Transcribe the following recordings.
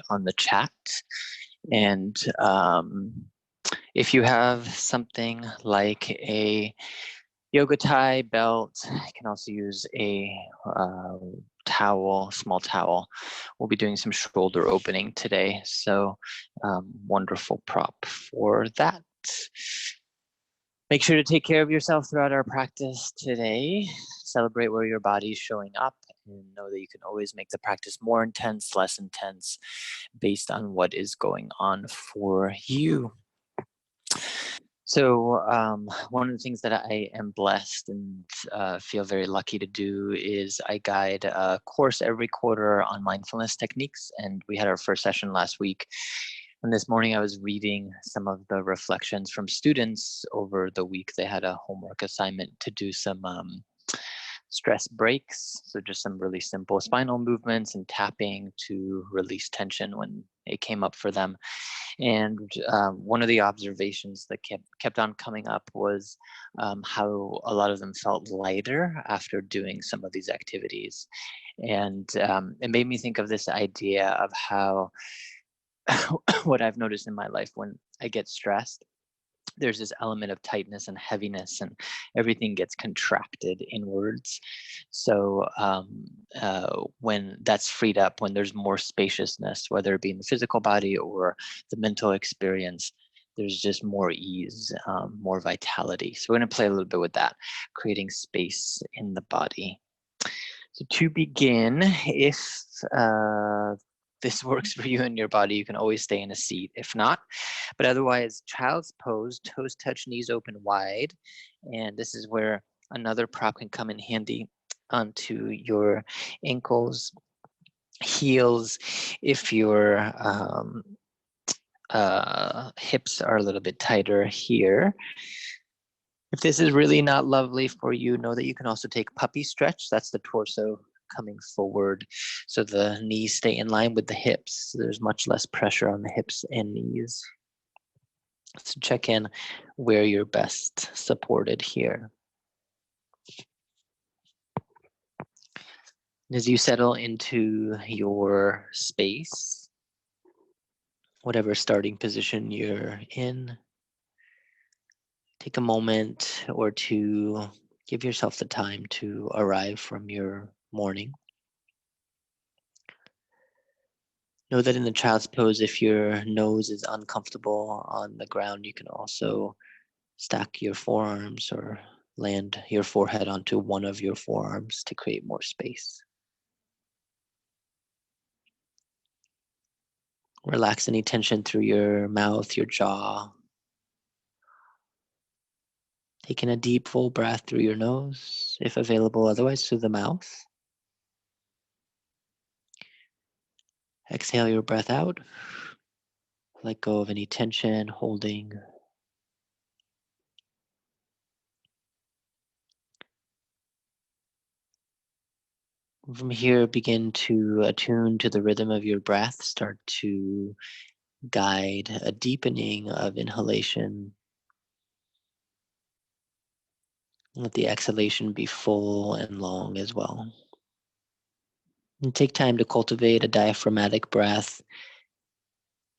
on the chat. And if you have something like a yoga tie, belt, you can also use a towel, small towel. We'll be doing some shoulder opening today. So wonderful prop for that. Make sure to take care of yourself throughout our practice today. Celebrate where your body's showing up and know that you can always make the practice more intense, less intense, based on what is going on for you. So one of the things that I am blessed and feel very lucky to do is I guide a course every quarter on mindfulness techniques. And we had our first session last week. And this morning I was reading some of the reflections from students over the week. They had a homework assignment to do some stress breaks. So just some really simple spinal movements and tapping to release tension when it came up for them. And one of the observations that kept on coming up was how a lot of them felt lighter after doing some of these activities. And it made me think of this idea of how what I've noticed in my life when I get stressed, there's this element of tightness and heaviness, and everything gets contracted inwards. So when that's freed up, when there's more spaciousness, whether it be in the physical body or the mental experience, there's just more ease, more vitality. So we're going to play a little bit with that, creating space in the body. So to begin, if this works for you and your body, you can always stay in a seat. If not, but otherwise, child's pose, toes touch, knees open wide. And this is where another prop can come in handy onto your ankles, heels. If your hips are a little bit tighter here. If this is really not lovely for you, know that you can also take puppy stretch. That's the torso coming forward so the knees stay in line with the hips. There's much less pressure on the hips and knees. So check in where you're best supported here. As you settle into your space, whatever starting position you're in, take a moment or two, give yourself the time to arrive from your morning. Know that in the child's pose, if your nose is uncomfortable on the ground, you can also stack your forearms or land your forehead onto one of your forearms to create more space. Relax any tension through your mouth, your jaw. Taking a deep, full breath through your nose, if available, otherwise through the mouth. Exhale your breath out. Let go of any tension, holding. From here, begin to attune to the rhythm of your breath. Start to guide a deepening of inhalation. Let the exhalation be full and long as well. And take time to cultivate a diaphragmatic breath,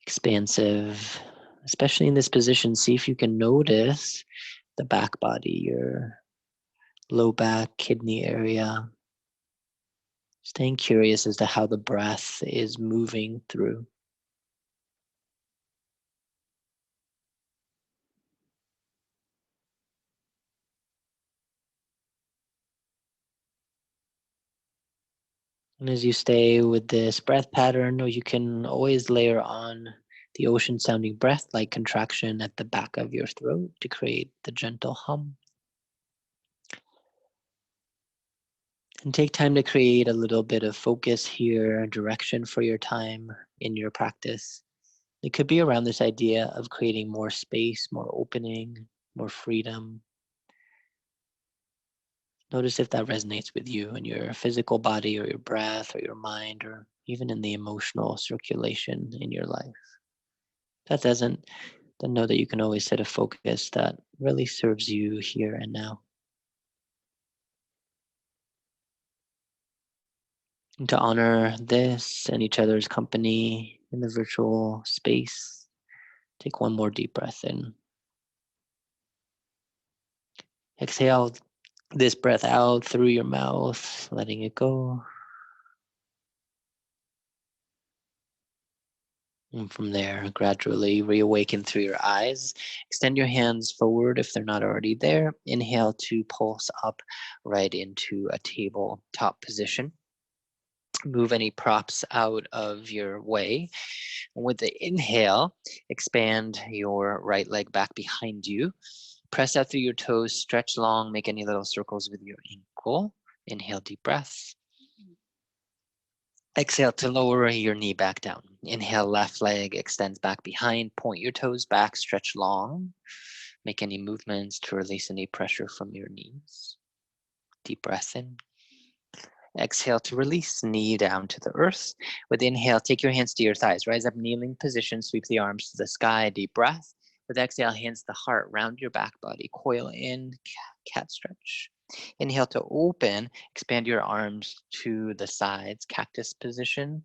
expansive, especially in this position. See if you can notice the back body, your low back, kidney area. Staying curious as to how the breath is moving through. And as you stay with this breath pattern, or you can always layer on the ocean sounding breath like contraction at the back of your throat to create the gentle hum. And take time to create a little bit of focus here, direction for your time in your practice. It could be around this idea of creating more space, more opening, more freedom. Notice if that resonates with you in your physical body or your breath or your mind or even in the emotional circulation in your life. If that doesn't, then know that you can always set a focus that really serves you here and now. And to honor this and each other's company, in the virtual space. Take one more deep breath in. Exhale this breath out through your mouth, letting it go. And from there, gradually reawaken through your eyes. Extend your hands forward if they're not already there. Inhale to pulse up right into a tabletop position. Move any props out of your way. With the inhale, expand your right leg back behind you. Press out through your toes, stretch long, make any little circles with your ankle. Inhale, deep breath. Exhale to lower your knee back down. Inhale, left leg extends back behind. Point your toes back, stretch long. Make any movements to release any pressure from your knees. Deep breath in. Exhale to release, knee down to the earth. With inhale, take your hands to your thighs. Rise up, kneeling position, sweep the arms to the sky. Deep breath. With exhale, hands to the heart, round your back body. Coil in, cat stretch. Inhale to open, expand your arms to the sides, cactus position,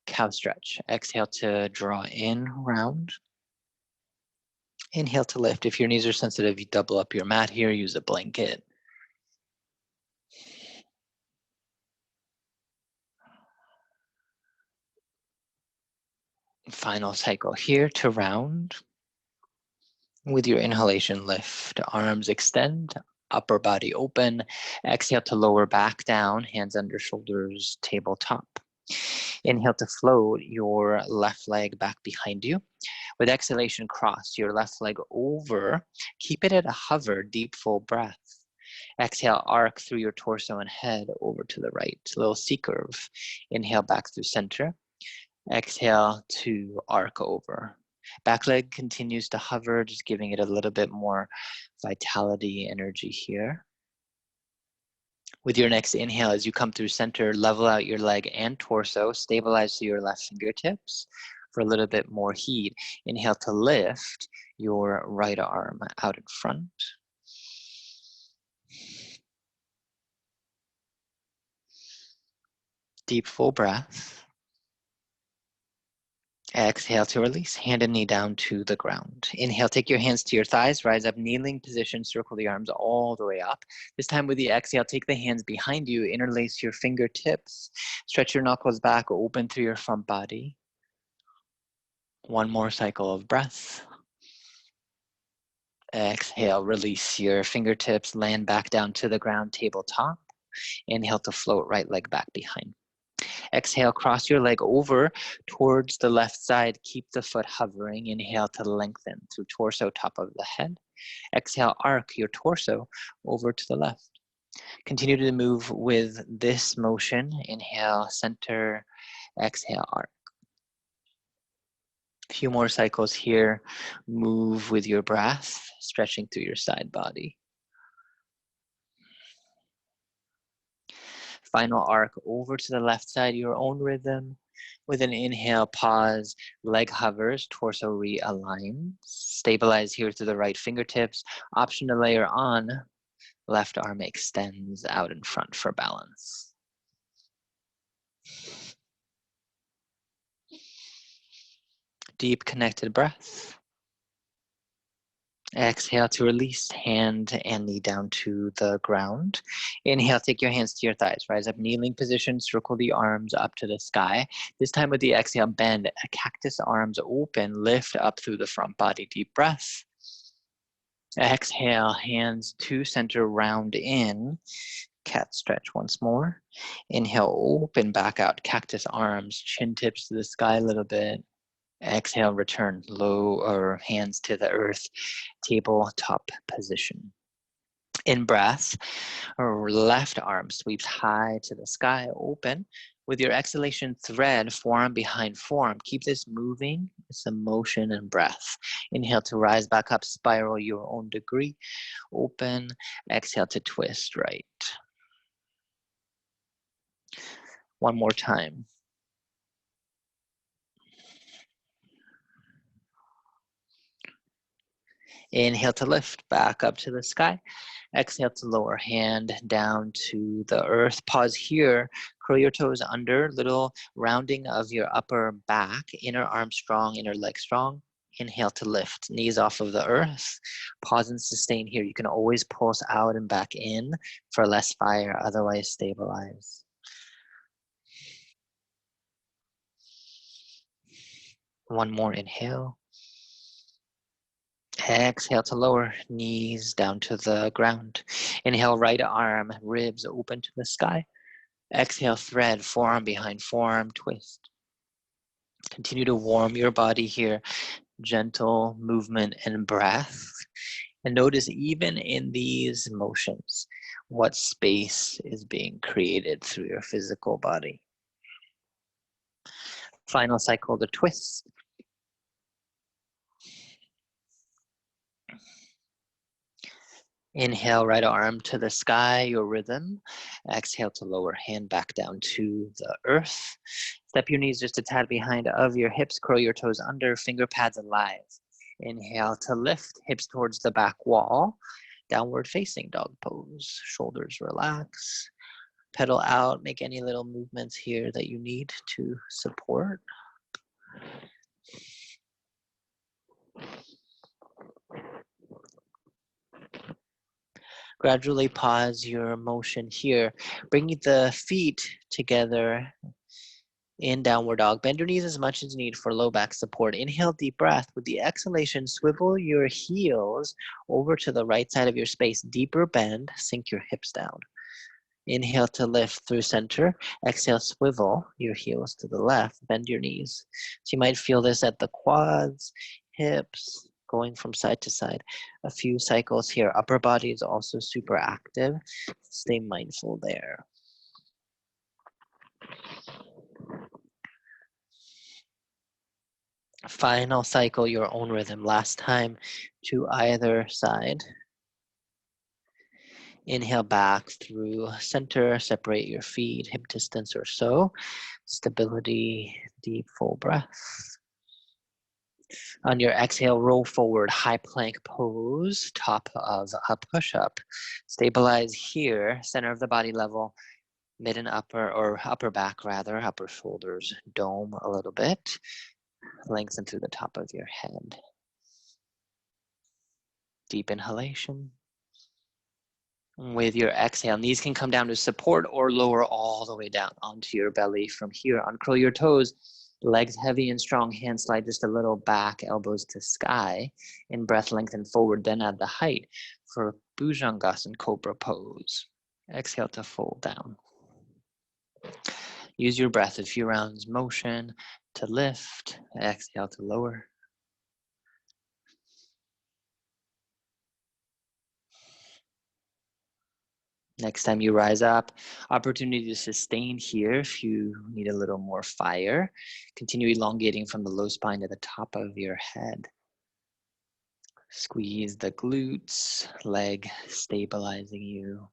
cow stretch. Exhale to draw in, round. Inhale to lift. If your knees are sensitive, you double up your mat here, use a blanket. Final cycle here to round. With your inhalation, lift, arms extend, upper body open. Exhale to lower back down, hands under shoulders, tabletop. Inhale to float your left leg back behind you. With exhalation, cross your left leg over. Keep it at a hover, deep, full breath. Exhale, arc through your torso and head over to the right. Little C curve. Inhale back through center. Exhale to arc over. Back leg continues to hover, just giving it a little bit more vitality, energy here. With your next inhale, as you come through center, level out your leg and torso, stabilize to your left fingertips for a little bit more heat. Inhale to lift your right arm out in front. Deep, full breath. Exhale to release, hand and knee down to the ground. Inhale, take your hands to your thighs, rise up, kneeling position, circle the arms all the way up. This time with the exhale, take the hands behind you, interlace your fingertips, stretch your knuckles back, open through your front body. One more cycle of breath. Exhale, release your fingertips, land back down to the ground, tabletop. Inhale to float right leg back behind. Exhale, cross your leg over towards the left side. Keep the foot hovering. Inhale to lengthen through torso, top of the head. Exhale, arc your torso over to the left. Continue to move with this motion. Inhale, center. Exhale, arc. A few more cycles here. Move with your breath, stretching through your side body. Final arc over to the left side, your own rhythm. With an inhale, pause, leg hovers, torso realigns. Stabilize here to the right fingertips. Option to layer on. Left arm extends out in front for balance. Deep connected breath. Exhale to release, hand and knee down to the ground. Inhale, take your hands to your thighs. Rise up, kneeling position, circle the arms up to the sky. This time with the exhale, bend, cactus arms open, lift up through the front body. Deep breath. Exhale, hands to center, round in. Cat stretch once more. Inhale, open back out, cactus arms, chin tips to the sky a little bit. Exhale, return, lower hands to the earth, tabletop position. In breath, left arm sweeps high to the sky, open. With your exhalation, thread forearm behind forearm. Keep this moving. It's a motion and breath. Inhale to rise back up, spiral your own degree. Open. Exhale to twist right. One more time. Inhale to lift back up to the sky. Exhale to lower hand down to the earth. Pause here. Curl your toes under. Little rounding of your upper back. Inner arm strong, inner leg strong. Inhale to lift. Knees off of the earth. Pause and sustain here. You can always pulse out and back in for less fire. Otherwise, stabilize. One more inhale. Exhale to lower, knees down to the ground. Inhale, right arm, ribs open to the sky. Exhale, thread, forearm behind forearm, twist. Continue to warm your body here. Gentle movement and breath. And notice even in these motions, what space is being created through your physical body. Final cycle, the twist. Inhale, right arm to the sky, your rhythm. Exhale to lower hand back down to the earth. Step your knees just a tad behind of your hips. Curl your toes under, finger pads alive. Inhale to lift, hips towards the back wall. Downward facing dog pose. Shoulders relax. Pedal out, make any little movements here that you need to support. Gradually pause your motion here. Bring the feet together in downward dog. Bend your knees as much as you need for low back support. Inhale, deep breath. With the exhalation, swivel your heels over to the right side of your space. Deeper bend, sink your hips down. Inhale to lift through center. Exhale, swivel your heels to the left. Bend your knees. So you might feel this at the quads, hips, going from side to side. A few cycles here. Upper body is also super active. Stay mindful there. Final cycle, your own rhythm. Last time to either side. Inhale back through center, separate your feet, hip distance or so. Stability, deep full breath. On your exhale, roll forward, high plank pose, top of a push-up. Stabilize here, center of the body level, mid and upper, or upper back rather, upper shoulders, dome a little bit. Lengthen through the top of your head. Deep inhalation. With your exhale, knees can come down to support or lower all the way down onto your belly from here. Uncurl your toes, legs heavy and strong, hands slide just a little back, elbows to sky. In breath, lengthen forward, then add the height for Bhujangasana Cobra pose. Exhale to fold down. Use your breath a few rounds, motion to lift, exhale to lower. Next time you rise up, opportunity to sustain here if you need a little more fire. Continue elongating from the low spine to the top of your head. Squeeze the glutes, leg stabilizing you.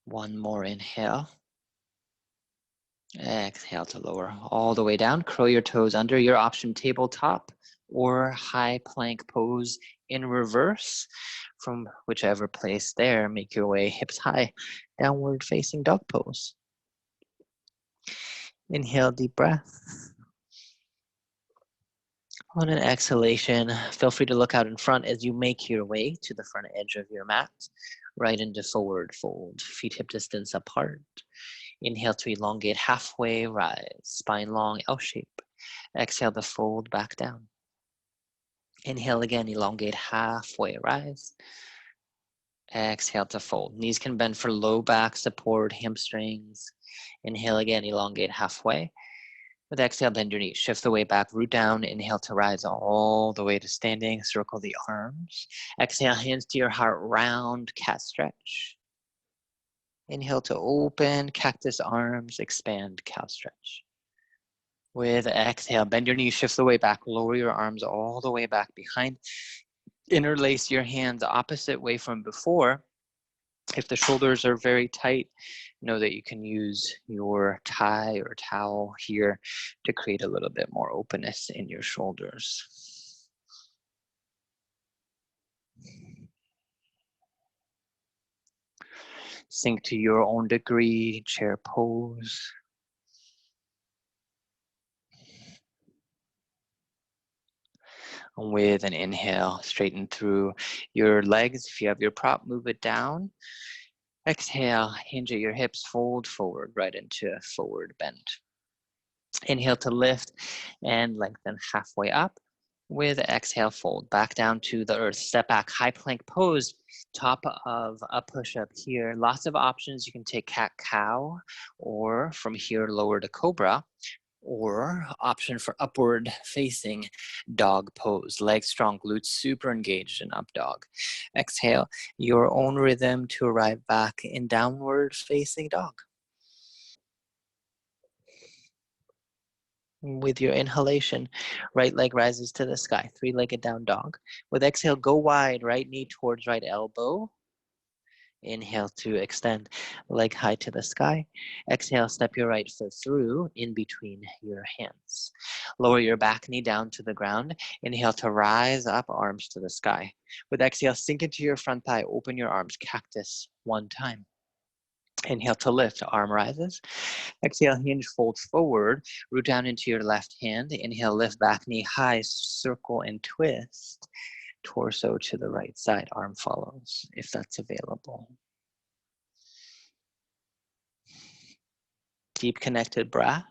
One more inhale. Exhale to lower all the way down. Curl your toes under. Your option, tabletop or high plank pose in reverse. From whichever place there, make your way hips high, downward facing dog pose. Inhale, deep breath. On an exhalation, feel free to look out in front as you make your way to the front edge of your mat, right into forward fold, feet hip distance apart. Inhale to elongate halfway, rise, spine long, L shape. Exhale to fold back down. Inhale again, elongate halfway, rise. Exhale to fold. Knees can bend for low back support, hamstrings. Inhale again, elongate halfway. With exhale, bend your knees. Shift the weight back, root down. Inhale to rise all the way to standing. Circle the arms. Exhale, hands to your heart, round cat stretch. Inhale to open, cactus arms, expand, cow stretch. With exhale, bend your knees, shift the weight back, lower your arms all the way back behind. Interlace your hands opposite way from before. If the shoulders are very tight, know that you can use your tie or towel here to create a little bit more openness in your shoulders. Sink to your own degree, chair pose. With an inhale, straighten through your legs. If you have your prop, move it down. Exhale, hinge at your hips, fold forward, right into a forward bend. Inhale to lift and lengthen halfway up. With exhale, fold back down to the earth. Step back, high plank pose, top of a push-up here. Lots of options. You can take cat-cow, or from here, lower to cobra, or option for upward facing dog pose. Legs strong, glutes super engaged in up dog. Exhale, your own rhythm to arrive back in downward facing dog. With your inhalation, right leg rises to the sky, three-legged down dog. With exhale, go wide, right knee towards right elbow. Inhale to extend, leg high to the sky. Exhale, step your right foot through in between your hands. Lower your back knee down to the ground. Inhale to rise up, arms to the sky. With exhale, sink into your front thigh, open your arms, cactus one time. Inhale to lift, arm rises. Exhale, hinge, folds forward, root down into your left hand. Inhale, lift back, knee high, circle and twist. Torso to the right side, arm follows, if that's available. Deep connected breath.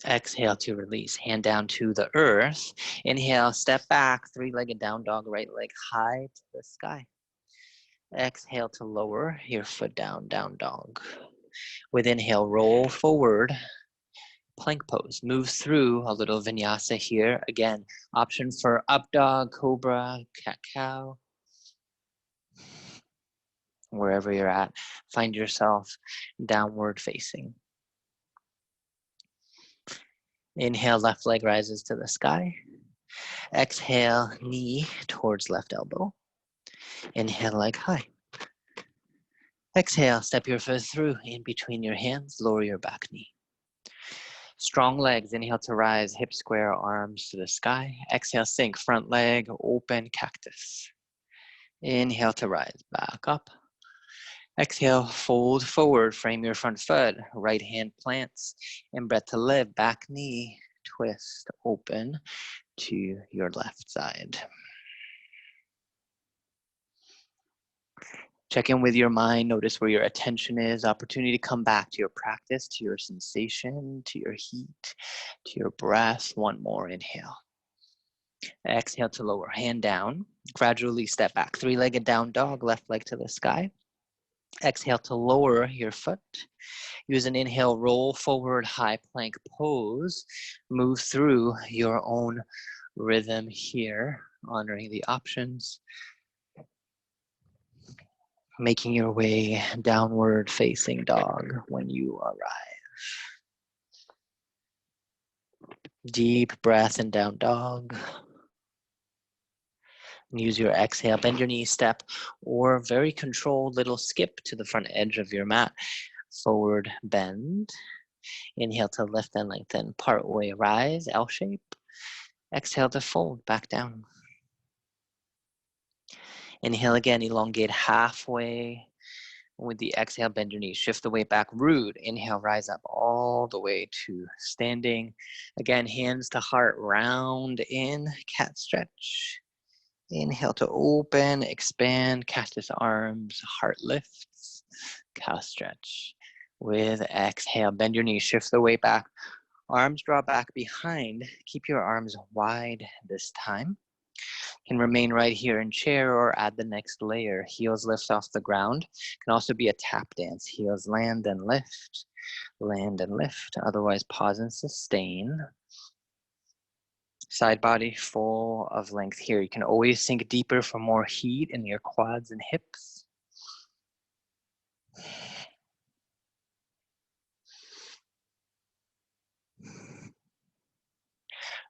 Exhale to release, hand down to the earth. Inhale, step back, three-legged down dog, right leg high to the sky. Exhale to lower your foot down, down dog. With inhale, roll forward, plank pose. Move through a little vinyasa here. Again, option for up dog, cobra, cat-cow. Wherever you're at, find yourself downward facing. Inhale, left leg rises to the sky. Exhale, knee towards left elbow. Inhale, leg high. Exhale, step your foot through in between your hands, lower your back knee. Strong legs, inhale to rise, hip square, arms to the sky. Exhale, sink, front leg, open, cactus. Inhale to rise, back up. Exhale, fold forward, frame your front foot, right hand plants. And breath to lift, back knee, twist, open to your left side. Check in with your mind, notice where your attention is, opportunity to come back to your practice, to your sensation, to your heat, to your breath. One more, inhale. Exhale to lower, hand down, gradually step back, three-legged down dog, left leg to the sky. Exhale to lower your foot. Use an inhale, roll forward, high plank pose. Move through your own rhythm here, honoring the options. Making your way downward facing dog when you arrive. Deep breath and down dog. Use your exhale, bend your knees, step, or very controlled little skip to the front edge of your mat. Forward bend. Inhale to lift and lengthen. Part way rise, L shape. Exhale to fold back down. Inhale again, elongate halfway. With the exhale, bend your knees, shift the weight back, root. Inhale, rise up all the way to standing. Again, hands to heart, round in, cat stretch. Inhale to open, expand, cactus arms, heart lifts, cow stretch. With exhale, bend your knees, shift the weight back, arms draw back behind. Keep your arms wide this time. Can remain right here in chair or add the next layer. Heels lift off the ground. Can also be a tap dance. Heels land and lift, land and lift. Otherwise, pause and sustain. Side body full of length here. You can always sink deeper for more heat in your quads and hips.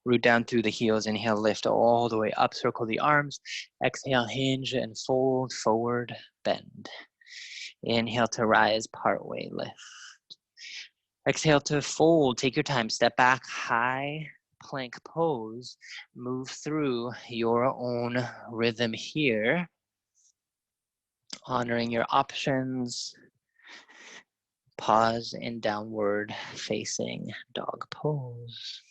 Root down through the heels. Inhale, lift all the way up. Circle the arms. Exhale, hinge and fold forward, bend. Inhale to rise, partway lift. Exhale to fold. Take your time. Step back, high plank pose. Move through your own rhythm here. Honoring your options, pause in downward facing dog pose.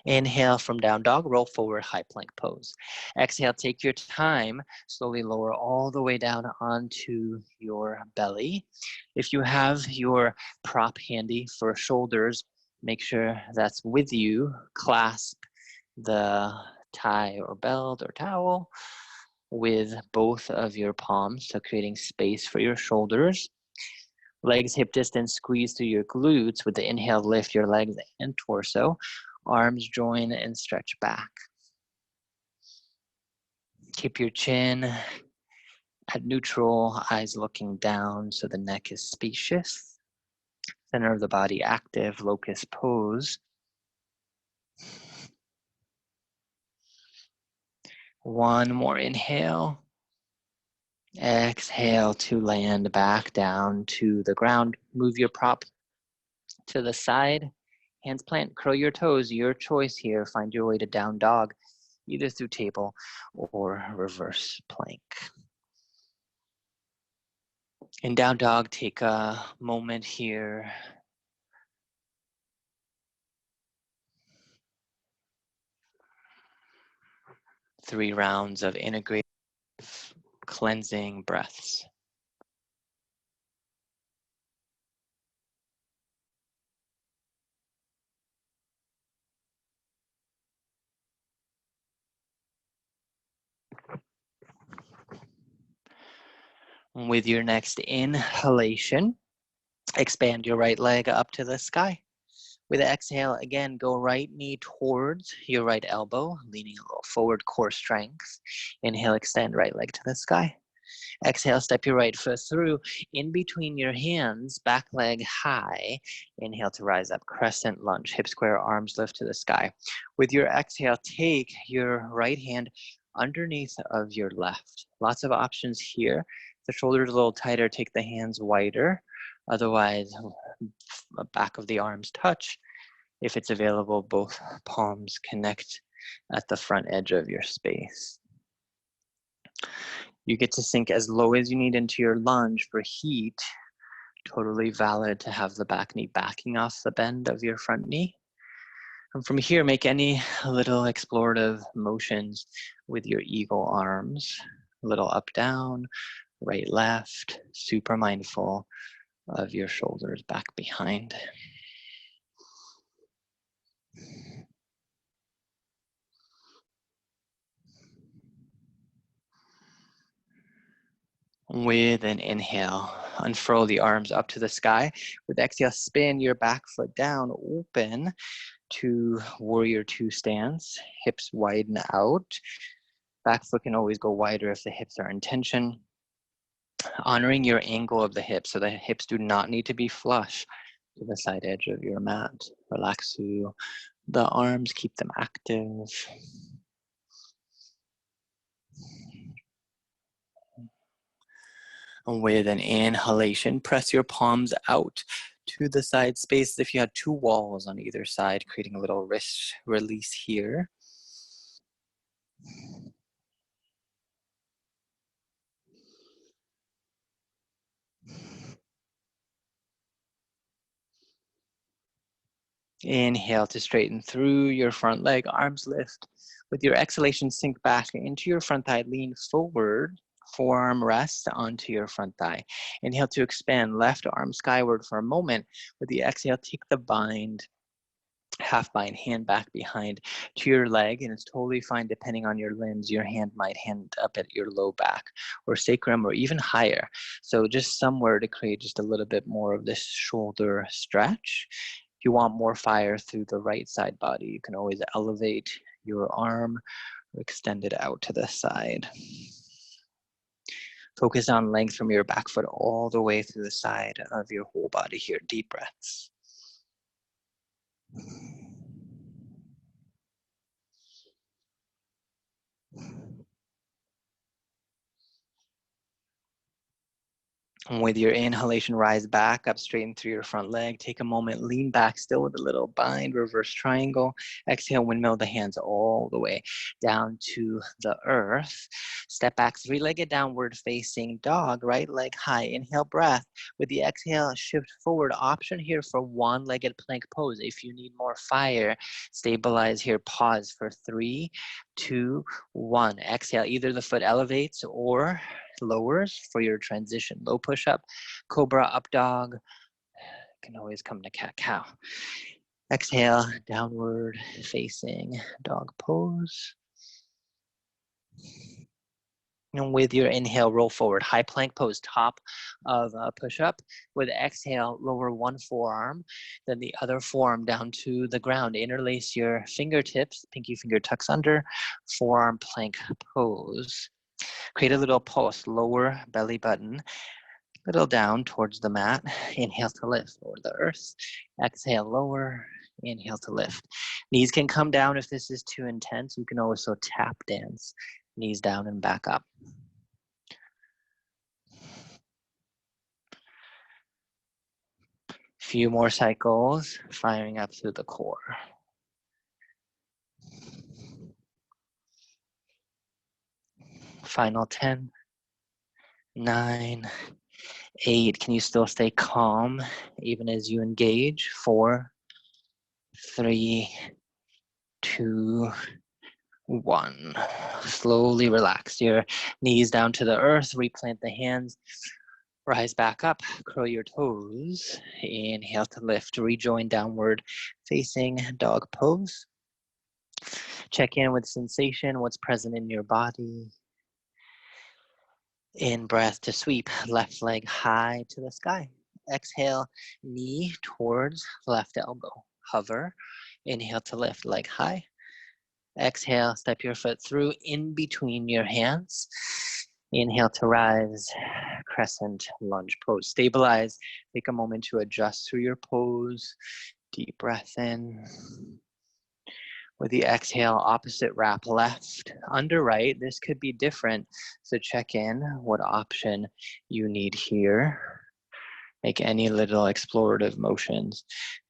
Inhale from down dog, roll forward, high plank pose. Exhale, take your time, slowly lower all the way down onto your belly. If you have your prop handy for shoulders, make sure that's with you. Clasp the tie or belt or towel with both of your palms, so creating space for your shoulders. Legs hip distance, squeeze through your glutes. With the inhale, lift your legs and torso. Arms join and stretch back. Keep your chin at neutral, eyes looking down so the neck is spacious. Center of the body active, locust pose. One more inhale. Exhale to land back down to the ground. Move your prop to the side. Hands plant, curl your toes. Your choice here. Find your way to down dog, either through table or reverse plank. In down dog, take a moment here. 3 rounds of integrative cleansing breaths. With your next inhalation, expand your right leg up to the sky. With the exhale, again, go right knee towards your right elbow, leaning a little forward, core strength. Inhale, extend right leg to the sky. Exhale, step your right foot through in between your hands, back leg high. Inhale to rise up, crescent lunge, hip square, arms lift to the sky. With your exhale, take your right hand underneath of your left. Lots of options here. The shoulders a little tighter, take the hands wider. Otherwise, back of the arms touch. If it's available, both palms connect at the front edge of your space. You get to sink as low as you need into your lunge for heat. Totally valid to have the back knee backing off the bend of your front knee. And from here, make any little explorative motions with your eagle arms. A little up, down, right, left. Super mindful of your shoulders back behind. With an inhale, unfurl the arms up to the sky. With exhale, spin your back foot down, open to warrior two stance. Hips widen out. Back foot can always go wider if the hips are in tension. Honoring your angle of the hips, so the hips do not need to be flush to the side edge of your mat. Relax through the arms, keep them active. And with an inhalation, press your palms out to the side space. If you had 2 walls on either side, creating a little wrist release here. Inhale to straighten through your front leg, arms lift. With your exhalation, sink back into your front thigh, lean forward, forearm rest onto your front thigh. Inhale to expand, left arm skyward for a moment. With the exhale, take the bind, half bind, hand back behind to your leg, and it's totally fine depending on your limbs. Your hand might hand up at your low back or sacrum or even higher. So just somewhere to create just a little bit more of this shoulder stretch. If you want more fire through the right side body, you can always elevate your arm or extend it out to the side. Focus on length from your back foot all the way through the side of your whole body here. Deep breaths. And with your inhalation, rise back up, straighten through your front leg. Take a moment, lean back, still with a little bind, reverse triangle. Exhale, windmill the hands all the way down to the earth. Step back, three-legged downward facing dog, right leg high. Inhale, breath. With the exhale, shift forward. Option here for one-legged plank pose. If you need more fire, stabilize here. Pause for 3, 2, 1. Exhale, either the foot elevates or lowers for your transition. Low push-up, cobra, up dog. Can always come to cat-cow. Exhale, downward facing dog pose. And with your inhale, roll forward. High plank pose, top of a push-up. With exhale, lower one forearm, then the other forearm down to the ground. Interlace your fingertips, pinky finger tucks under, forearm plank pose. Create a little pulse, lower belly button, little down towards the mat. Inhale to lift, lower the earth. Exhale, lower. Inhale to lift. Knees can come down if this is too intense. You can also tap dance. Knees down and back up. Few more cycles, firing up through the core. Final 10, 9, 8. Can you still stay calm even as you engage? 4, 3, 2, 1. Slowly relax your knees down to the earth. Replant the hands. Rise back up. Curl your toes. Inhale to lift. Rejoin downward facing dog pose. Check in with sensation. What's present in your body. In breath to sweep. Left leg high to the sky. Exhale. Knee towards left elbow. Hover. Inhale to lift. Leg high. Exhale, step your foot through in between your hands. Inhale to rise, crescent lunge pose. Stabilize, take a moment to adjust through your pose. Deep breath in. With the exhale, opposite wrap left, under right. This could be different, so check in what option you need here. Make any little explorative motions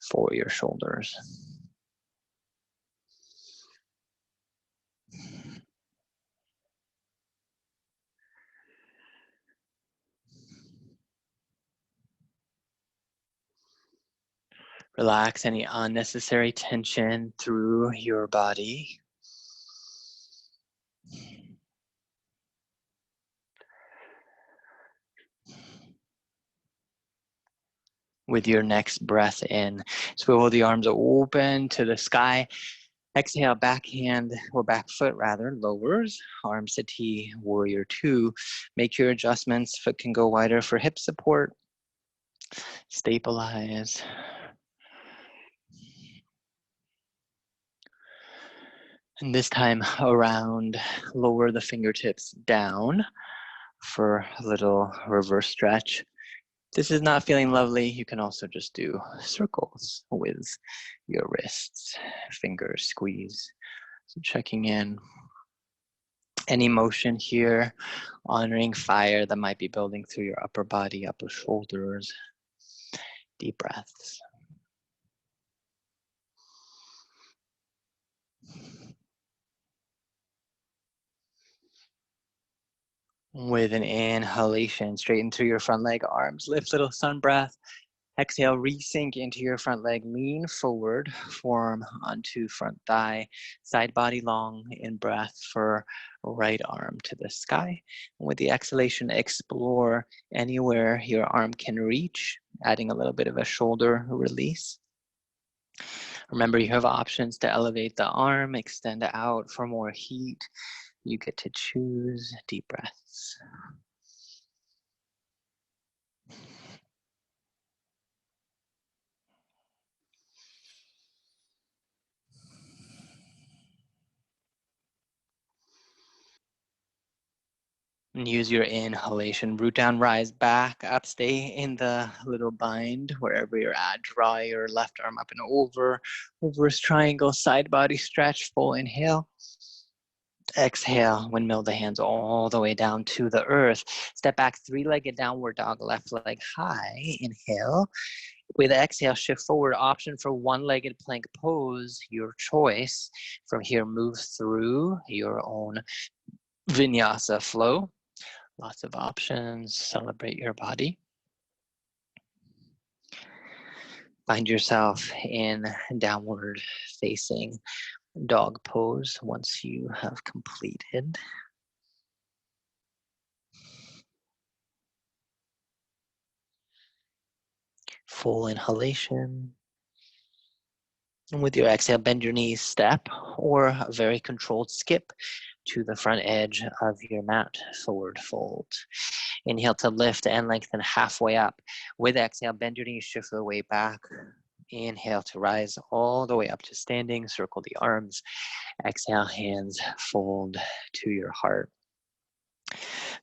for your shoulders. Relax any unnecessary tension through your body. With your next breath in, swivel the arms open to the sky. Exhale, backhand or back foot rather, lowers. Arms to T, warrior 2. Make your adjustments. Foot can go wider for hip support. Stabilize. And this time around, lower the fingertips down for a little reverse stretch. If this is not feeling lovely, you can also just do circles with your wrists, fingers squeeze. So checking in. Any motion here, honoring fire that might be building through your upper body, upper shoulders. Deep breaths. With an inhalation, straighten through your front leg, arms lift, little sun breath. Exhale, resink into your front leg, lean forward, forearm onto front thigh, side body long in breath for right arm to the sky. And with the exhalation, explore anywhere your arm can reach, adding a little bit of a shoulder release. Remember, you have options to elevate the arm, extend out for more heat. You get to choose. Deep breaths. And use your inhalation. Root down, rise back up. Stay in the little bind wherever you're at. Draw your left arm up and over. Reverse triangle, side body stretch, full inhale. Exhale, windmill the hands all the way down to the earth. Step back, three-legged downward dog, left leg high. Inhale. With exhale, shift forward. Option for one-legged plank pose, your choice. From here, move through your own vinyasa flow. Lots of options. Celebrate your body. Find yourself in downward facing dog pose once you have completed. Full inhalation. And with your exhale, bend your knees, step, or a very controlled skip to the front edge of your mat, forward fold. Inhale to lift and lengthen halfway up. With exhale, bend your knees, shift the weight back. Inhale to rise all the way up to standing, circle the arms. Exhale, hands fold to your heart.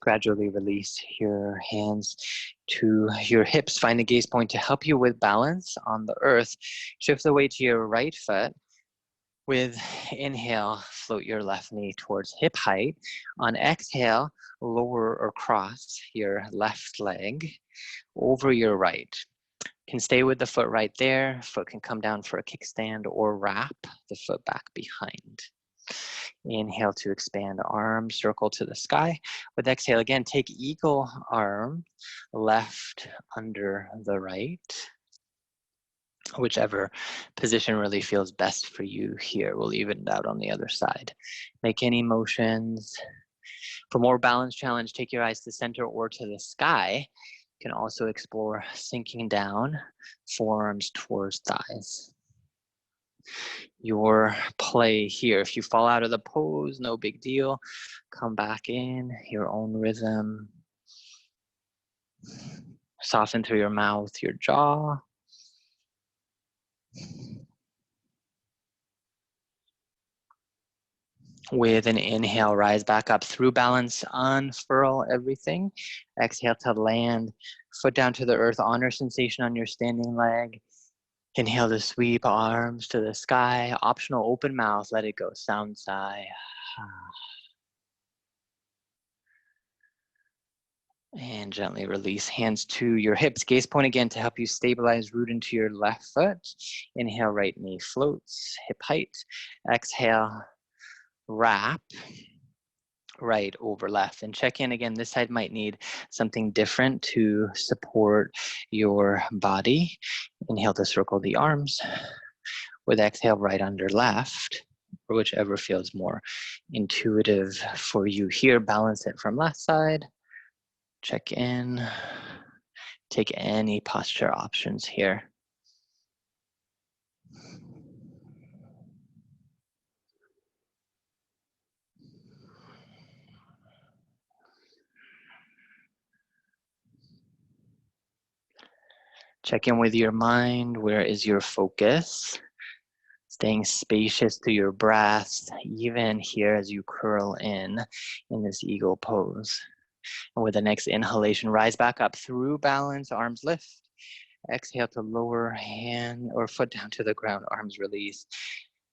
Gradually release your hands to your hips. Find a gaze point to help you with balance on the earth. Shift the weight to your right foot. With inhale, float your left knee towards hip height. On exhale, lower or cross your left leg over your right. Can stay with the foot right there. Foot can come down for a kickstand or wrap the foot back behind. Inhale to expand arms, circle to the sky. With exhale, again, take eagle arm, left under the right. Whichever position really feels best for you here. We'll even it out on the other side. Make any motions. For more balance challenge, take your eyes to center or to the sky. You can also explore sinking down, forearms towards thighs. Your play here. If you fall out of the pose, no big deal. Come back in, your own rhythm. Soften through your mouth, your jaw. With an inhale, rise back up through balance, unfurl everything. Exhale to land, foot down to the earth, honor sensation on your standing leg. Inhale to sweep arms to the sky. Optional open mouth, let it go, sound sigh. And gently release hands to your hips. Gaze point again to help you stabilize, root into your left foot. Inhale, right knee floats, hip height. Exhale, wrap. Right over left, and check in again. This side might need something different to support your body. Inhale to circle the arms. With exhale, right under left, or whichever feels more intuitive for you here. Balance it from left side. Check in. Take any posture options here. Check in with your mind. Where is your focus? Staying spacious through your breath, even here as you curl in this eagle pose. And with the next inhalation, rise back up through balance, arms lift. Exhale to lower hand or foot down to the ground, arms release.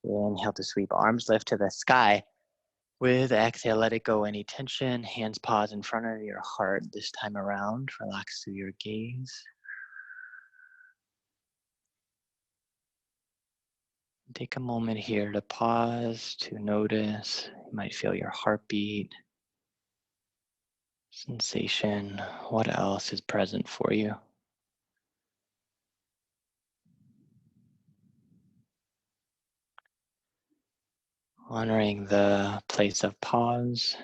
Inhale to sweep, arms lift to the sky. With exhale, let it go, any tension. Hands pause in front of your heart this time around. Relax through your gaze. Take a moment here to pause, to notice. You might feel your heartbeat, sensation. What else is present for you? Honoring the place of pause.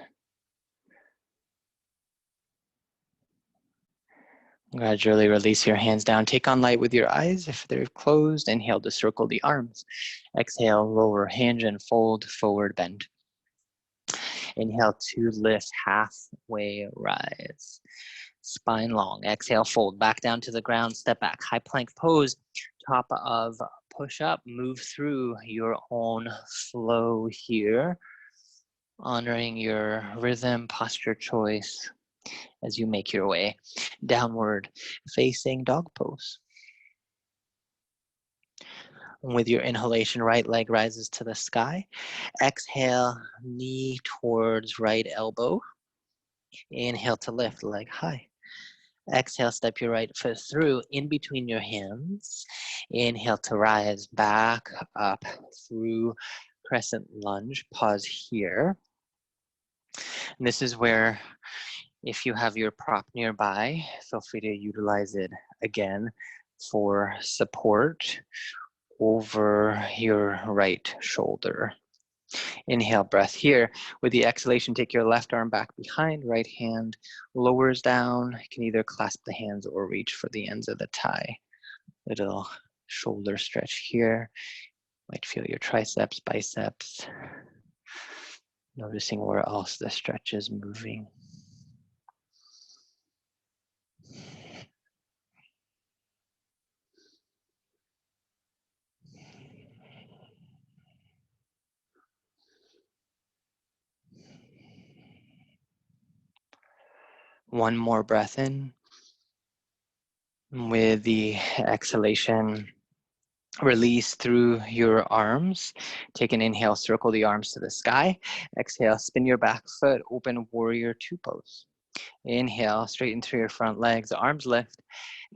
Gradually release your hands down. Take on light with your eyes if they're closed. Inhale to circle the arms. Exhale, lower hinge and fold, forward bend. Inhale to lift, halfway rise. Spine long. Exhale, fold back down to the ground. Step back, high plank pose. Top of push up. Move through your own flow here. Honoring your rhythm, posture choice as you make your way downward facing dog pose. With your inhalation, right leg rises to the sky. Exhale, knee towards right elbow. Inhale to lift, leg high. Exhale, step your right foot through in between your hands. Inhale to rise back up through crescent lunge. Pause here. And this is where, if you have your prop nearby, feel free to utilize it again for support over your right shoulder. Inhale, breath here. With the exhalation, take your left arm back behind, right hand lowers down. You can either clasp the hands or reach for the ends of the tie. Little shoulder stretch here. Might feel your triceps, biceps. Noticing where else the stretch is moving. One more breath in. With the exhalation, release through your arms. Take an inhale, circle the arms to the sky. Exhale, spin your back foot, open warrior two pose. Inhale, straighten through your front legs, arms lift.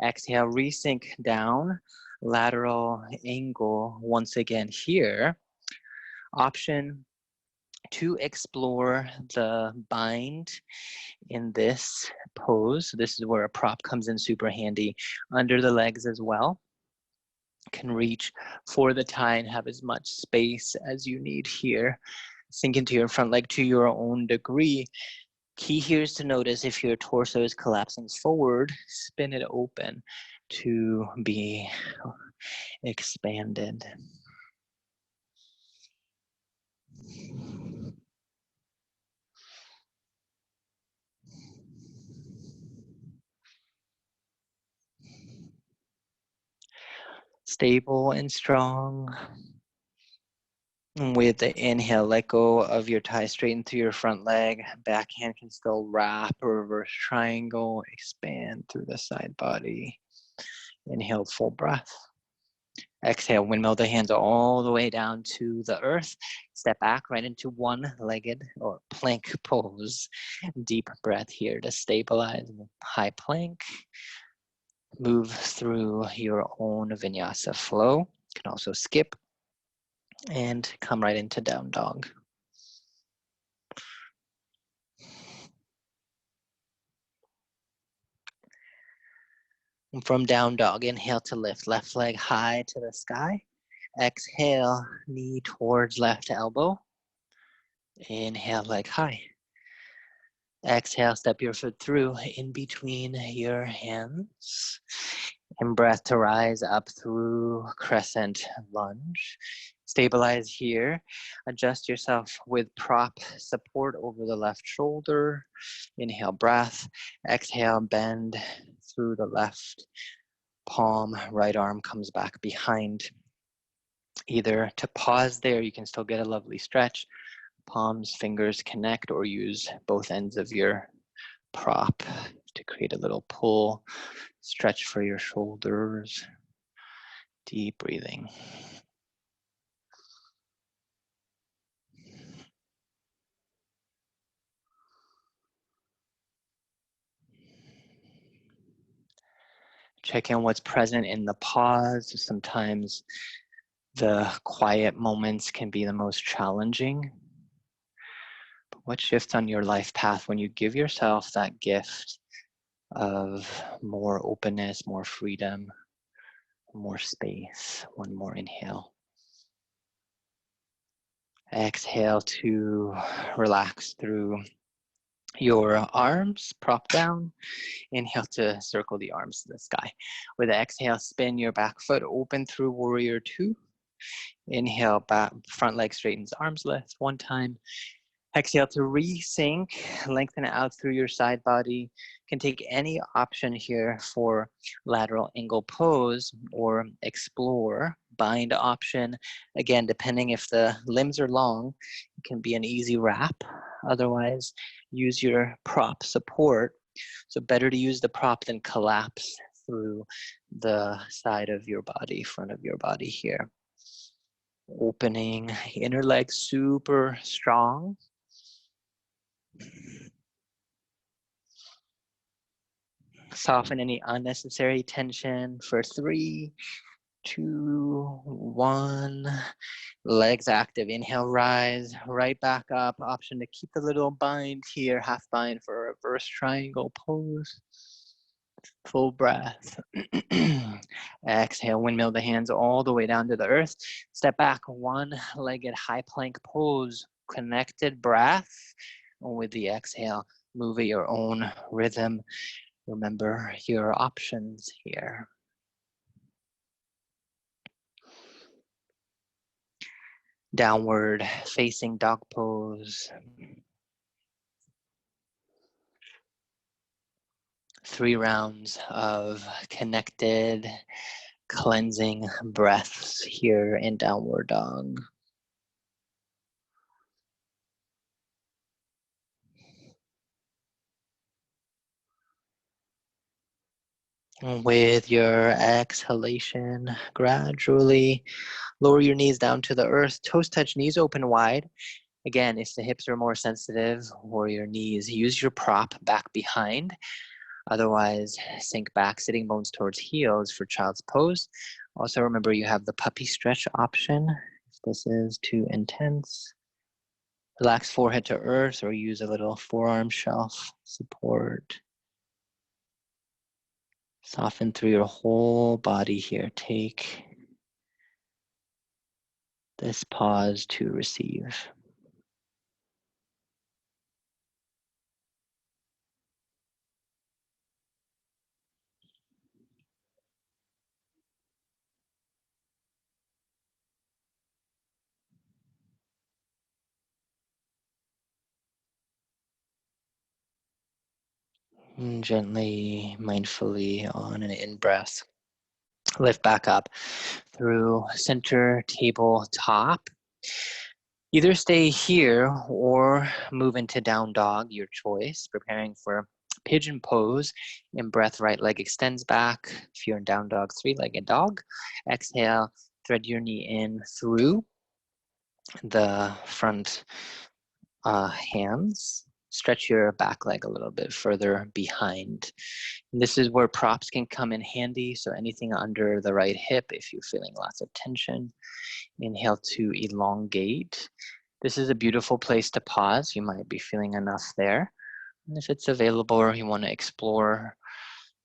Exhale, resink down, lateral angle once again here. Option to explore the bind in this pose. This is where a prop comes in super handy under the legs as well. Can reach for the tie and have as much space as you need here. Sink into your front leg to your own degree. Key here is to notice if your torso is collapsing forward, spin it open to be expanded. Stable and strong. With the inhale, let go of your tie, straighten through your front leg. Back hand can still wrap or reverse triangle, expand through the side body. Inhale, full breath. Exhale, windmill the hands all the way down to the earth. Step back right into one-legged or plank pose. Deep breath here to stabilize. High plank. Move through your own vinyasa flow. You can also skip and come right into down dog. From down dog, inhale to lift, left leg high to the sky. Exhale, knee towards left elbow. Inhale, leg high. Exhale, step your foot through in between your hands. And breath to rise up through crescent lunge. Stabilize here. Adjust yourself with prop support over the left shoulder. Inhale, breath. Exhale, bend through the left palm. Right arm comes back behind. Either to pause there, you can still get a lovely stretch. Palms, fingers connect, or use both ends of your prop to create a little pull. Stretch for your shoulders. Deep breathing. Check in what's present in the pause. Sometimes the quiet moments can be the most challenging. But what shifts on your life path when you give yourself that gift of more openness, more freedom, more space? One more inhale. Exhale to relax through your arms, prop down. Inhale to circle the arms to the sky. With the exhale, spin your back foot open through warrior two. Inhale, back, front leg straightens, arms lift one time. Exhale to resync, lengthen out through your side body. You can take any option here for lateral angle pose or explore. Bind option, again, depending if the limbs are long, it can be an easy wrap. Otherwise, use your prop support. So better to use the prop than collapse through the side of your body, front of your body here. Opening inner leg super strong. Soften any unnecessary tension for 3, 2, 1. Legs active. Inhale, rise, right back up. Option to keep the little bind here, half bind for a reverse triangle pose. Full breath. Exhale, windmill the hands all the way down to the earth. Step back, one-legged high plank pose. Connected breath with the exhale. Move at your own rhythm. Remember your options here. Downward facing dog pose. 3 rounds of connected, cleansing breaths here in downward dog. With your exhalation, gradually lower your knees down to the earth. Toes touch, knees open wide. Again, if the hips are more sensitive or your knees, use your prop back behind. Otherwise, sink back, sitting bones towards heels for child's pose. Also remember you have the puppy stretch option. If this is too intense, relax forehead to earth or use a little forearm shelf support. Soften through your whole body here. Take this pause to receive. And gently, mindfully on an in-breath. Lift back up through center table top. Either stay here or move into down dog, your choice. Preparing for pigeon pose. In breath, right leg extends back. If you're in down dog, 3-legged dog. Exhale, thread your knee in through the front hands. Stretch your back leg a little bit further behind. And this is where props can come in handy. So anything under the right hip, if you're feeling lots of tension. Inhale to elongate. This is a beautiful place to pause. You might be feeling enough there. And if it's available or you want to explore,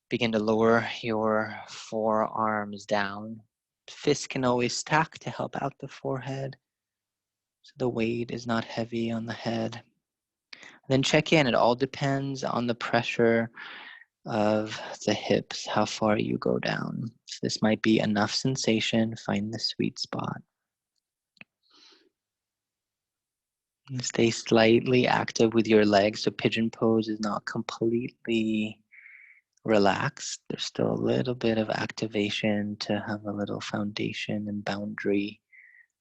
begin to lower your forearms down. Fists can always stack to help out the forehead, so the weight is not heavy on the head. Then check in. It all depends on the pressure of the hips, how far you go down. So this might be enough sensation. Find the sweet spot. Stay slightly active with your legs. So pigeon pose is not completely relaxed. There's still a little bit of activation to have a little foundation and boundary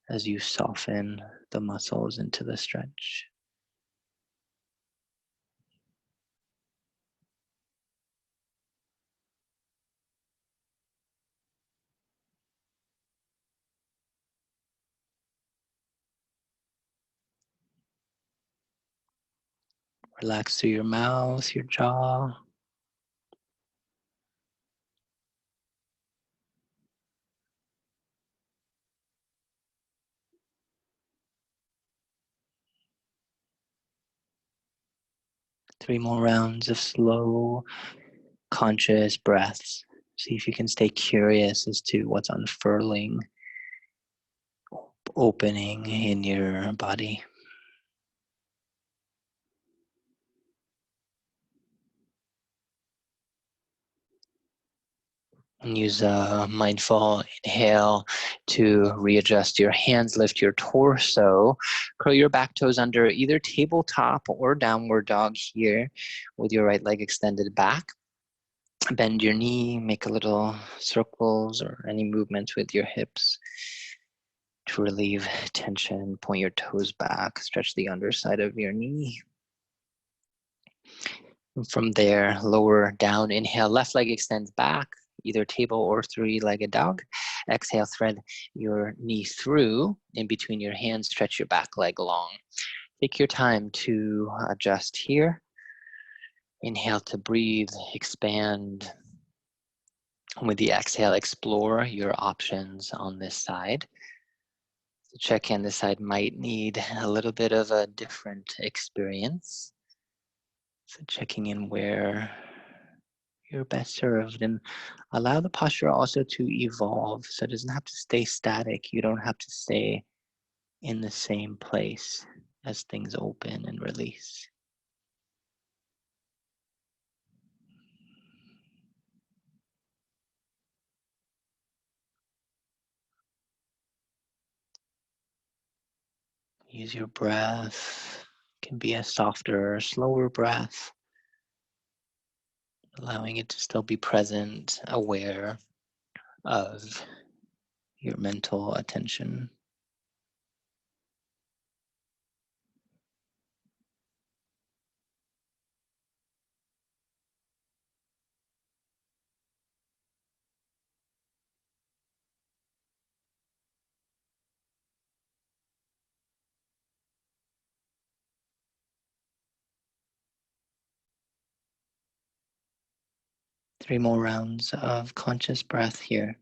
as you soften the muscles into the stretch. Relax through your mouth, your jaw. Three more rounds of slow, conscious breaths. See if you can stay curious as to what's unfurling, opening in your body. And use a mindful inhale to readjust your hands, lift your torso, curl your back toes under either tabletop or downward dog here with your right leg extended back. Bend your knee, make a little circles or any movements with your hips to relieve tension. Point your toes back, stretch the underside of your knee. And from there, lower down, inhale, left leg extends back, either table or 3-legged dog. Exhale, thread your knee through. In between your hands, stretch your back leg long. Take your time to adjust here. Inhale to breathe, expand. With the exhale, explore your options on this side. So check in, this side might need a little bit of a different experience. So checking in where you're best served, and allow the posture also to evolve. So it doesn't have to stay static. You don't have to stay in the same place as things open and release. Use your breath. It can be a softer, slower breath, allowing it to still be present, aware of your mental attention. Three more rounds of conscious breath here.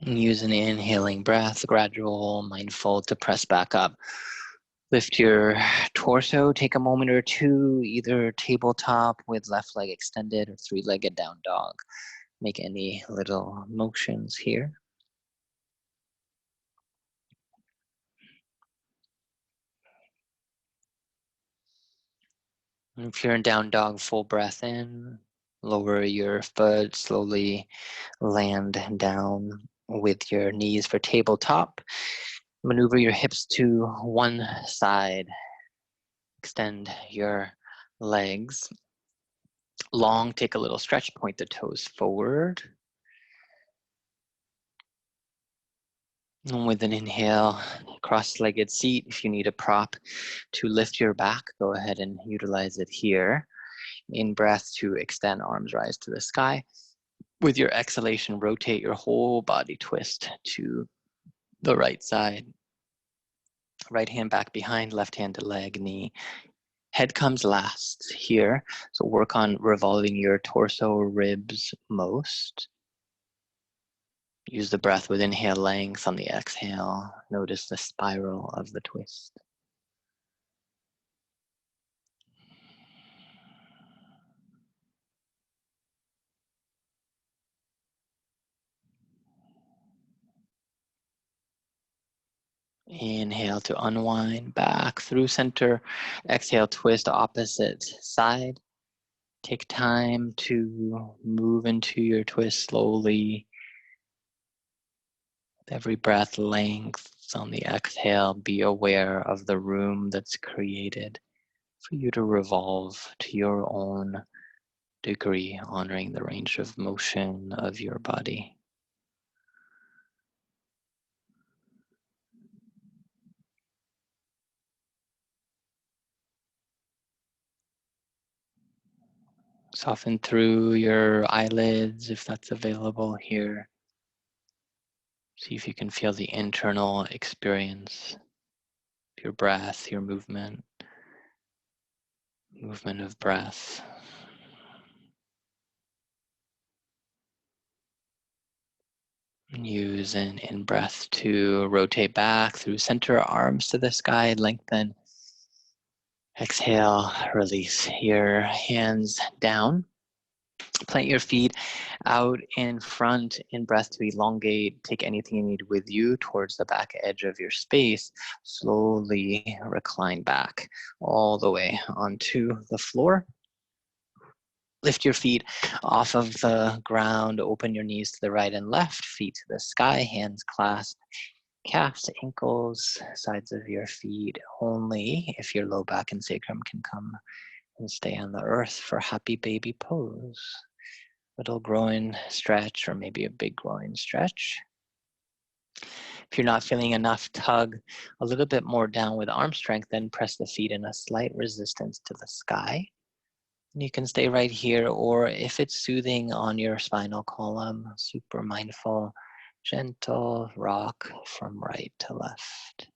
And use an inhaling breath, gradual, mindful, to press back up. Lift your torso, take a moment or two, either tabletop with left leg extended or three-legged down dog. Make any little motions here. And if you're in down dog, full breath in. Lower your foot, slowly land down with your knees for tabletop. Maneuver your hips to one side. Extend your legs long, take a little stretch, point the toes forward. And with an inhale, cross-legged seat. If you need a prop to lift your back, go ahead and utilize it here. In breath to extend, arms rise to the sky. With your exhalation, rotate your whole body, twist to the right side. Right hand back behind, left hand to leg, knee. Head comes last here. So work on revolving your torso, ribs most. Use the breath with inhale length. On the exhale, notice the spiral of the twist. Inhale to unwind back through center. Exhale, twist opposite side. Take time to move into your twist slowly. With every breath, length. On the exhale, be aware of the room that's created for you to revolve to your own degree, honoring the range of motion of your body. Soften through your eyelids if that's available here. See if you can feel the internal experience, your breath, your movement of breath. Use an in-breath to rotate back through center, arms to the sky, lengthen. Exhale, release your hands down. Plant your feet out in front. In breath to elongate. Take anything you need with you towards the back edge of your space. Slowly recline back all the way onto the floor. Lift your feet off of the ground. Open your knees to the right and left. Feet to the sky. Hands clasped. Calves, ankles, sides of your feet. Only if your low back and sacrum can come and stay on the earth for happy baby pose. Little groin stretch, or maybe a big groin stretch. If you're not feeling enough, tug a little bit more down with arm strength, then press the feet in a slight resistance to the sky. And you can stay right here, or if it's soothing on your spinal column, super mindful, gentle rock from right to left.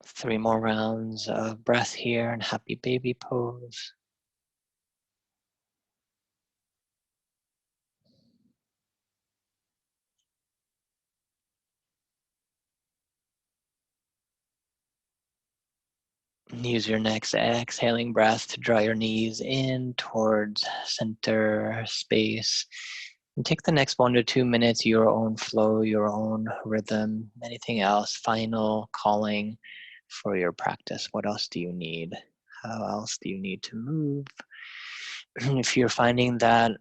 3 more rounds of breath here and happy baby pose. Use your next exhaling breath to draw your knees in towards center space. And take the next 1 to 2 minutes, your own flow, your own rhythm, anything else, final calling for your practice. What else do you need? How else do you need to move? If you're finding that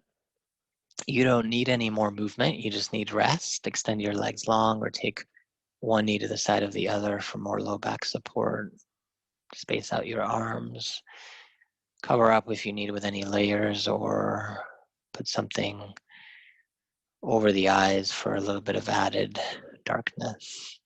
you don't need any more movement, you just need rest, extend your legs long or take one knee to the side of the other for more low back support. Space out your arms. Cover up if you need with any layers, or put something over the eyes for a little bit of added darkness.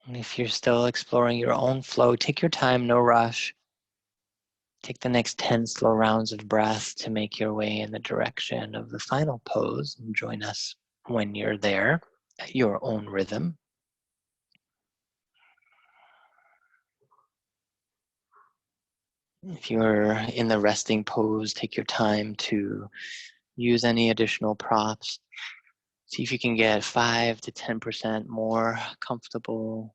And if you're still exploring your own flow, take your time, no rush. Take the next 10 slow rounds of breath to make your way in the direction of the final pose, and join us when you're there at your own rhythm. If you're in the resting pose, take your time to use any additional props. See if you can get 5 to 10% more comfortable.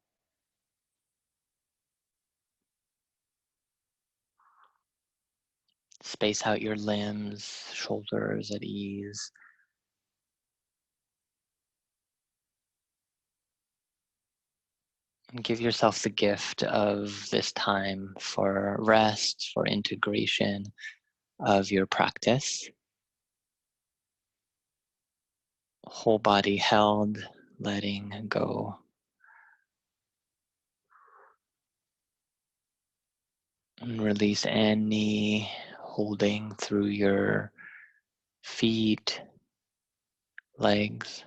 Space out your limbs, shoulders at ease. And give yourself the gift of this time for rest, for integration of your practice. Whole body held, letting go. And release any holding through your feet, legs.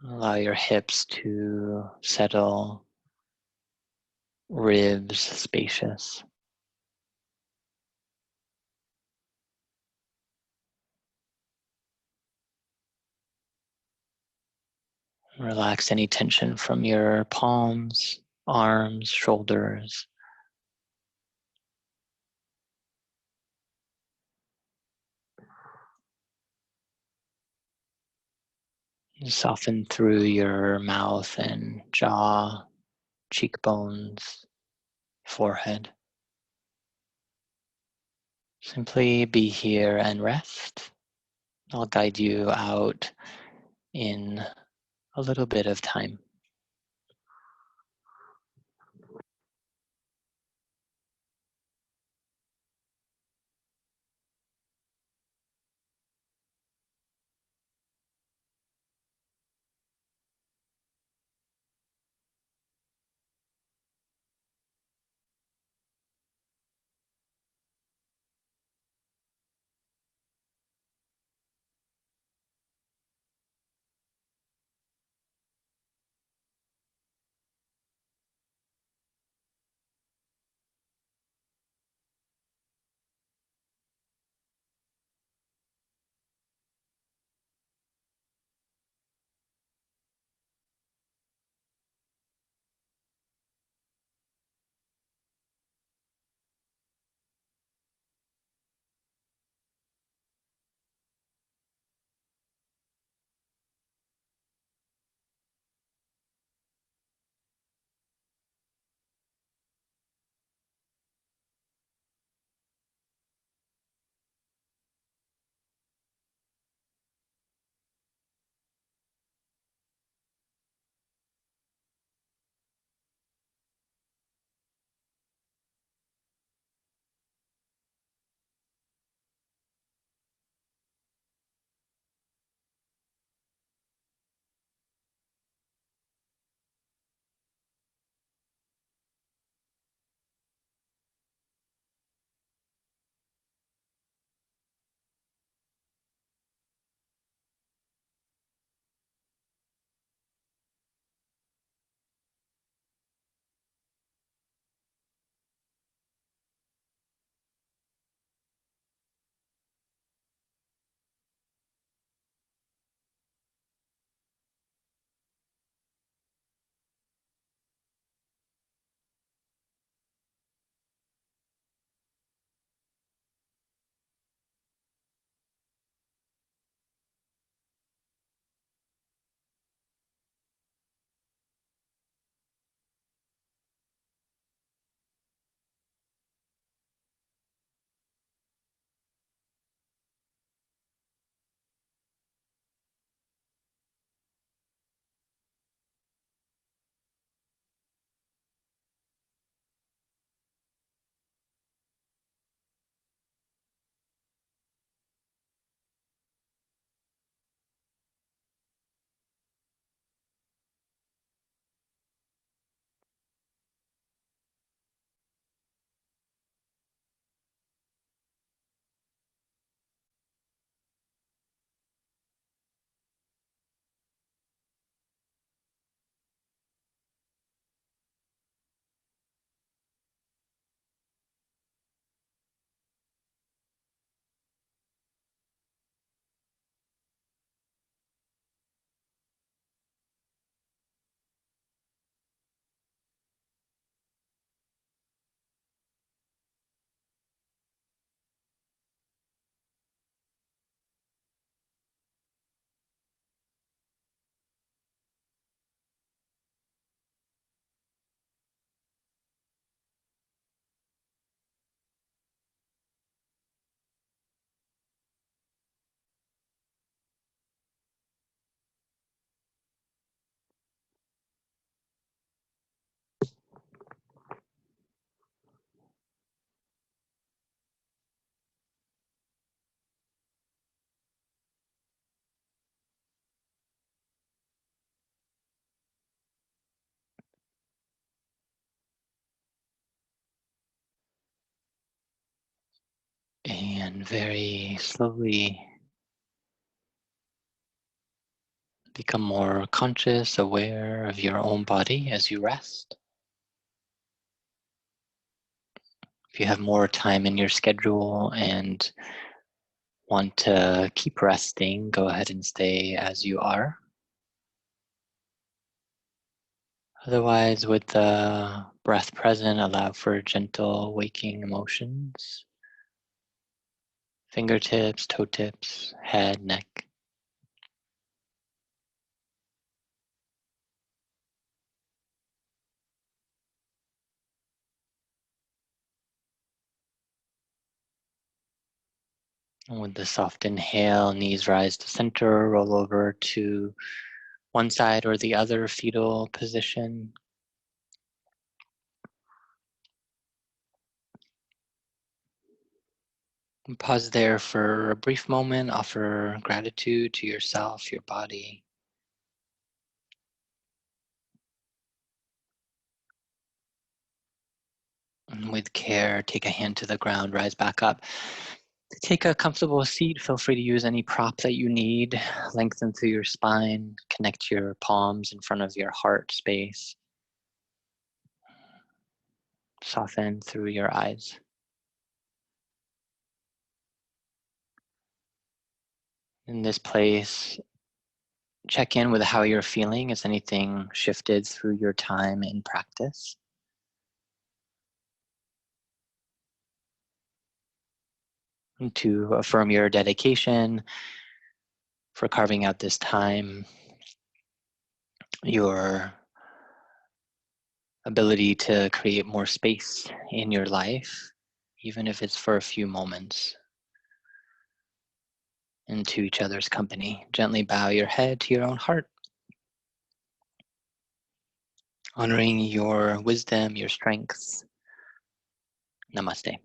Allow your hips to settle, ribs spacious. Relax any tension from your palms, arms, shoulders. Soften through your mouth and jaw, cheekbones, forehead. Simply be here and rest. I'll guide you out in a little bit of time. And very slowly become more conscious, aware of your own body as you rest. If you have more time in your schedule and want to keep resting, go ahead and stay as you are. Otherwise, with the breath present, allow for gentle waking emotions. Fingertips, toe tips, head, neck. And with the soft inhale, knees rise to center, roll over to one side or the other, fetal position. And pause there for a brief moment, offer gratitude to yourself, your body. And with care, take a hand to the ground, rise back up. Take a comfortable seat. Feel free to use any prop that you need. Lengthen through your spine. Connect your palms in front of your heart space. Soften through your eyes. In this place, check in with how you're feeling. Has anything shifted through your time in practice? And to affirm your dedication for carving out this time, your ability to create more space in your life, even if it's for a few moments, into each other's company. Gently bow your head to your own heart, honoring your wisdom, your strengths. Namaste.